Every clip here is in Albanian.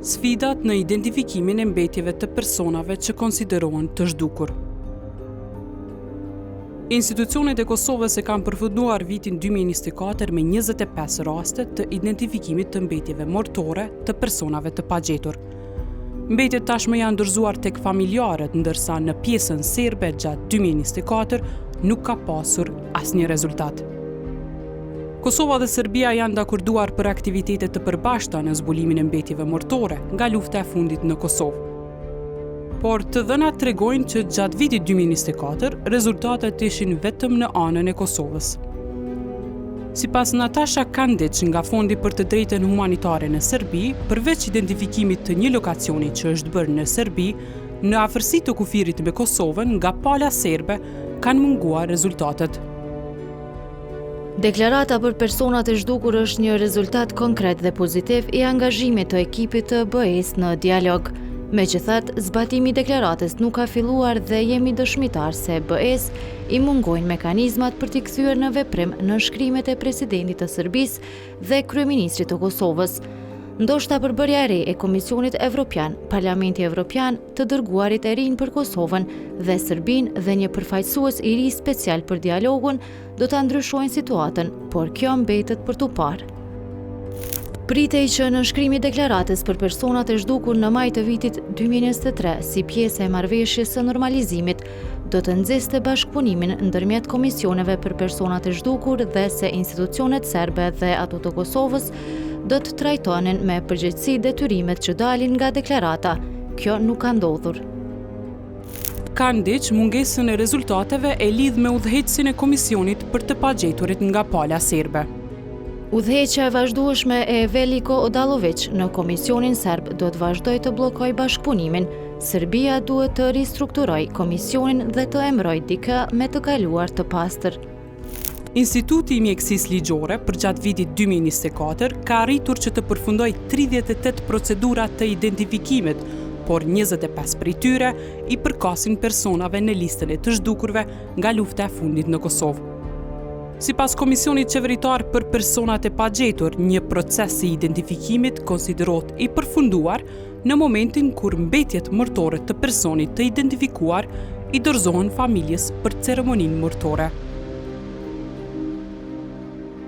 Sfidat në identifikimin e mbetjeve të personave që konsiderohen të zhdukur. Institucionet e Kosovës e kanë përfunduar vitin 2024 me 25 raste të identifikimit të mbetjeve mortore të personave të pagjetur. Mbetjet tashmë janë dorëzuar tek familjarët, ndërsa në pjesën serbe gjatë 2024 nuk ka pasur asnjë rezultat. Kosova dhe Serbia janë dakorduar për aktivitete të përbashkëta në zbulimin e mbetjeve mortore nga lufta e fundit në Kosovë. Por të dhënat tregojnë që gjatë vitit 2024 rezultatet ishin vetëm në anën e Kosovës. Sipas Natasha Kandić nga Fondi për të Drejtën Humanitare në Serbi, përveç identifikimit të një lokacioni që është bërë në Serbi, në afërsi të kufirit me Kosovën, nga pala serbe kanë munguar rezultatet. Deklarata për personat e zhdukur është një rezultat konkret dhe pozitiv i angazhimit të ekipit të BE-s në dialog. Megjithatë, zbatimi i deklaratës nuk ka filluar dhe jemi dëshmitar se BE-s i mungojnë mekanizmat për t'i kthyer në veprim në shkrimet e presidentit të Serbisë dhe kryeministrit të Kosovës. Ndoshta përbërja e re e Komisionit Evropian, Parlamenti Evropian, të dërguarit e rinj për Kosovën dhe Serbinë dhe një përfaqësues i ri special për dialogun do ta ndryshojnë situatën, por kjo mbetet për tu parë. Pritej që në shkrimin e deklaratës për personat e zhdukur në maj të vitit 2023 si pjesë e marrëveshjes së normalizimit, do të nxeste bashkëpunimin ndërmjet komisioneve për personat e zhdukur dhe se institucionet serbe dhe ato të Kosovës do të trajtonin me përgjegjësi detyrimet që dalin nga deklarata. Kjo nuk ka ndodhur. Kandić mungesën e rezultateve e lidh me udhëheqësin e komisionit për të pagjeturit nga pala serbe. Udhëheqja e vazhdueshme e Veliko Odalović në Komisionin Serb do të vazhdojë të bllokojë bashkëpunimin. Serbia duhet të ristrukturojë komisionin dhe të emërojë dikë me të kaluar të pastër. Instituti i Mjekësisë Ligjore për gjatë vitit 2024 ka arritur që të përfundojë 38 procedura të identifikimit, por 25 prej tyre i përkasin personave në listën e të zhdukurve nga lufta e fundit në Kosovë. Sipas Komisionit Qeveritar për Personat e Pagjetur, një proces i identifikimit konsiderohet i përfunduar në momentin kur mbetjet mortore të personit të identifikuar i dorëzohen familjes për ceremoninë mortore.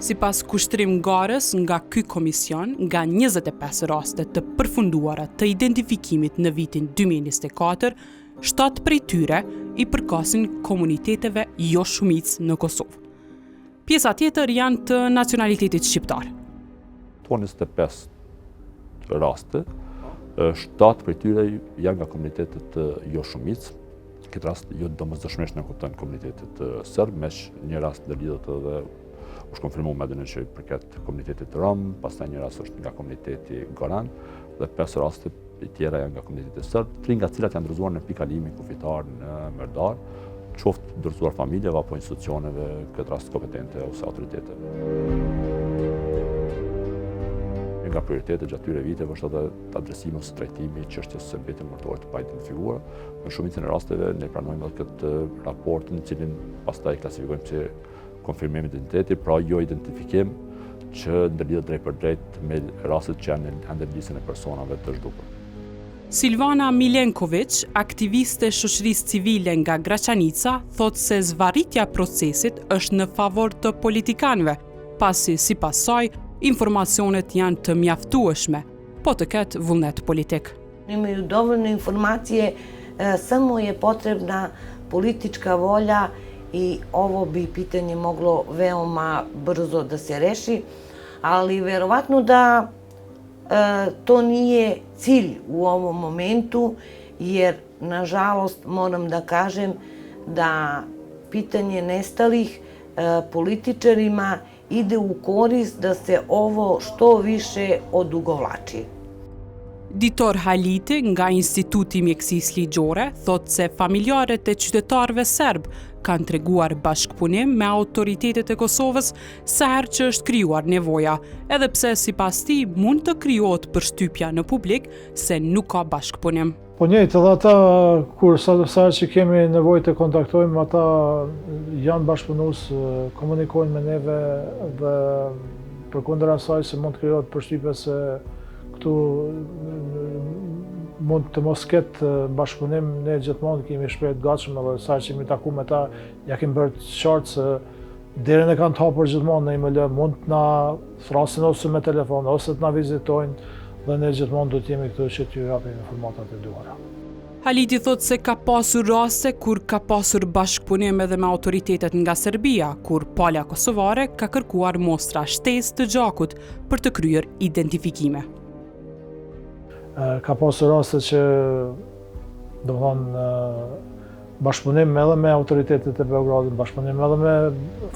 Sipas kushtrim ngjarjes nga ky komision, nga 25 raste të përfunduara të identifikimit në vitin 2024, 7 prej tyre i përkasin komuniteteve jo shumicë në Kosovë. Pjesa tjetër janë të nacionalitetit shqiptar. 25 raste, 7 prej tyre janë nga komunitetet jo shumicë. Në këtë rast jo domosdoshmërisht në kupton komunitetet serb, me një rast dhe lidhet edhe është konfirmuar me dënën që i përket komunitetit rom, pastaj një rast është nga komuniteti Goran dhe 5 raste të tjera janë nga komuniteti serb, 3 nga cilat janë dorëzuar në pikalimi kufitar në Merdar, qoftë dorëzuar familjeve apo institucioneve, këtë rast kompetente ose autoriteteve. Një nga prioritetet gjatë këtyre viteve është edhe adresimi ose trajtimi i çështjes së mbetjeve mortore të paidentifikuara. Në shumicën e rasteve ne pranojmë edhe këtë raportin, në cilin pastaj klasifikojmë si konfirmim identiteti, pra jo identifikim që ndërlidhet drejt për drejt me rastet që janë në listën e personave të zhdukur. Silvana Milenković, aktiviste e shoqërisë civile nga Graçanica, thotë se zvarritja e procesit është në favor të politikanëve, pasi sipas saj informacionet janë të mjaftueshme, po të ketë vullnet politik. Imaju dovoljno informacije, samo je potrebna politička volja i ovo bi pitanje moglo veoma brzo da se reši, ali verovatno da to nije cilj u ovom momentu, jer nažalost moram da kažem da pitanje nestalih političarima ide u korist da se ovo što više odugovlači. Ditor Haliti nga Instituti i Mjekësisë Ligjore thotë se familjarët e qytetarëve serb kanë treguar bashkëpunim me autoritetet e Kosovës sa herë që është krijuar nevoja, edhe pse sipas tij mund të krijohet përshtypja në publik se nuk ka bashkëpunim. Po njëjtë edhe ata kur sa që kemi nevojë të kontaktojmë, ata janë bashkëpunues, komunikojnë me neve dhe përkundër asaj se mund të krijohet përshtypje se këtu mund të mos ketë bashkëpunim, ne gjithmonë kemi shprehur të gatshëm edhe sa që kemi taku me ta, ja kemi bërë qartë se derën e kanë të hapur gjithmonë në IML, mund të na thrasin ose me telefon, ose të na vizitojnë, dhe ne gjithmonë do të jemi këtu që t'ju japim informatat e duara. Haliti thot se ka pasur raste kur ka pasur bashkëpunim edhe me autoritetet nga Serbia, kur palja kosovare ka kërkuar mostra shtesë të gjakut për të kryer identifikime. Ka pasur raste që, do të thonë, bashkëpunim edhe me autoritetet e Beogradit, bashkëpunim edhe me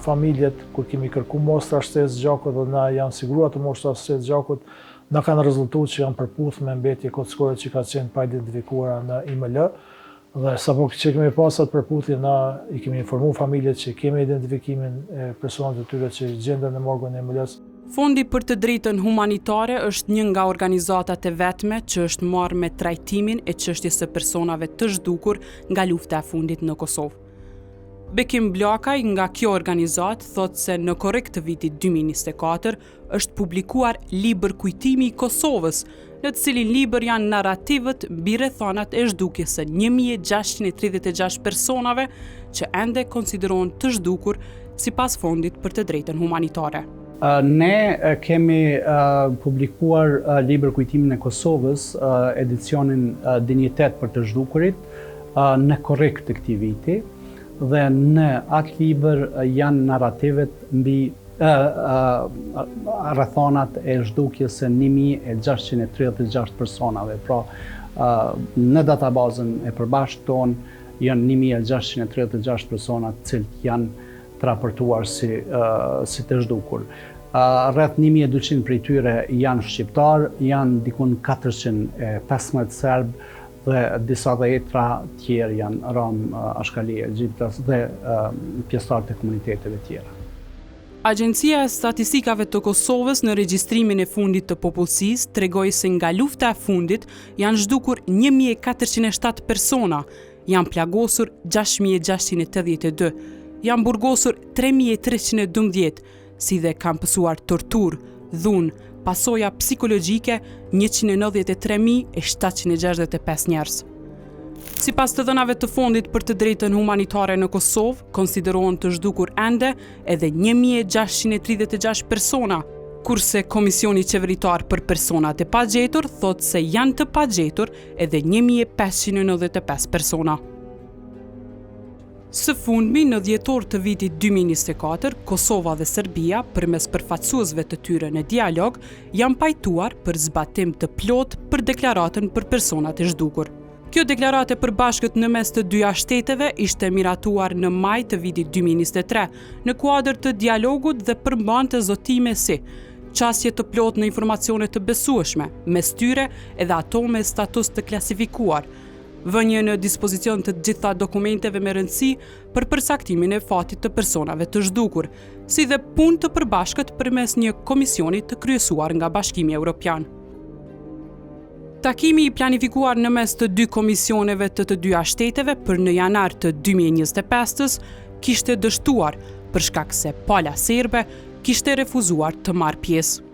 familjet, kur kemi kërku mostra shtesë gjakut dhe na janë siguruar të mostra shtesë gjakut, na kanë rezultuar që janë përputhur me mbetje kockore që ka qenë pa identifikuara në IML, dhe sapo që kemi pasur atë përputhje, na i kemi informuar familjet që kemi identifikimin e personave të tyre që gjenden në morgun e IML-s. Fondi për të drejtën humanitare është një nga organizatat e vetme që është marrë me trajtimin e çështjes së personave të zhdukur nga lufta e fundit në Kosovë. Bekim Blakaj nga kjo organizat thot se në korrekt të vitit 2024 është publikuar libër kujtimi i Kosovës, në të cilin libër janë narrativët mbi rrethonat e zhdukjes së 1636 personave që ende konsiderohen të zhdukur sipas Fondit për të drejtën humanitare. Ne kemi publikuar libër kujtimin e Kosovës, edicionin Dinjitet për të zhdukurit, në korrekt të këtij viti, dhe në atë libër janë narrativet mbi rrethonat e zhdukjes së 1636 personave. Pra, në databazën e përbashkët tonë janë 1636 persona të cilët janë të raportuar si të zhdukur. Rreth 1200 prej tyre janë shqiptar, janë dikun 415 serb dhe disa dhjetra tjerë janë rom, ashkali, egjiptas dhe pjesëtar të komuniteteve tjera. Agjencia e Statistikave të Kosovës në regjistrimin e fundit të popullsisë tregoi se nga lufta e fundit janë zhdukur 1407 persona, janë plagosur 6682, janë burgosur 3312, si dhe kanë pësuar tortur, dhunë, pasoja psikologjike 193.765 njerëz. Sipas të dhënave të Fondit për të drejtën humanitare në Kosovë, konsiderohen të zhdukur ende edhe 1636 persona, kurse Komisioni Qeveritar për Personat e Pagjetur thot se janë të pagjetur edhe 1595 persona. Së fundmi, në dhjetor të vitit 2024, Kosova dhe Serbia, përmes përfaqësuesve të tyre në dialog, janë pajtuar për zbatim të plotë për deklaratën për personat e zhdukur. Kjo deklaratë e përbashkët në mes të dyja shteteve ishte miratuar në maj të vitit 2023, në kuadër të dialogut dhe përmbante zotime si qasje të plotë në informacione të besueshme, mes tyre edhe ato me status të klasifikuar, vënje në dispozicion të gjitha dokumenteve me rëndësi për përsaktimin e fatit të personave të zhdukur, si dhe punë të përbashkët përmes një komisioni të kryesuar nga Bashkimi Evropian. Takimi i planifikuar në mes të dy komisioneve të dyja shteteve për në janar të 2025 kishte dështuar për shkak se pala serbe kishte refuzuar të marrë pjesë.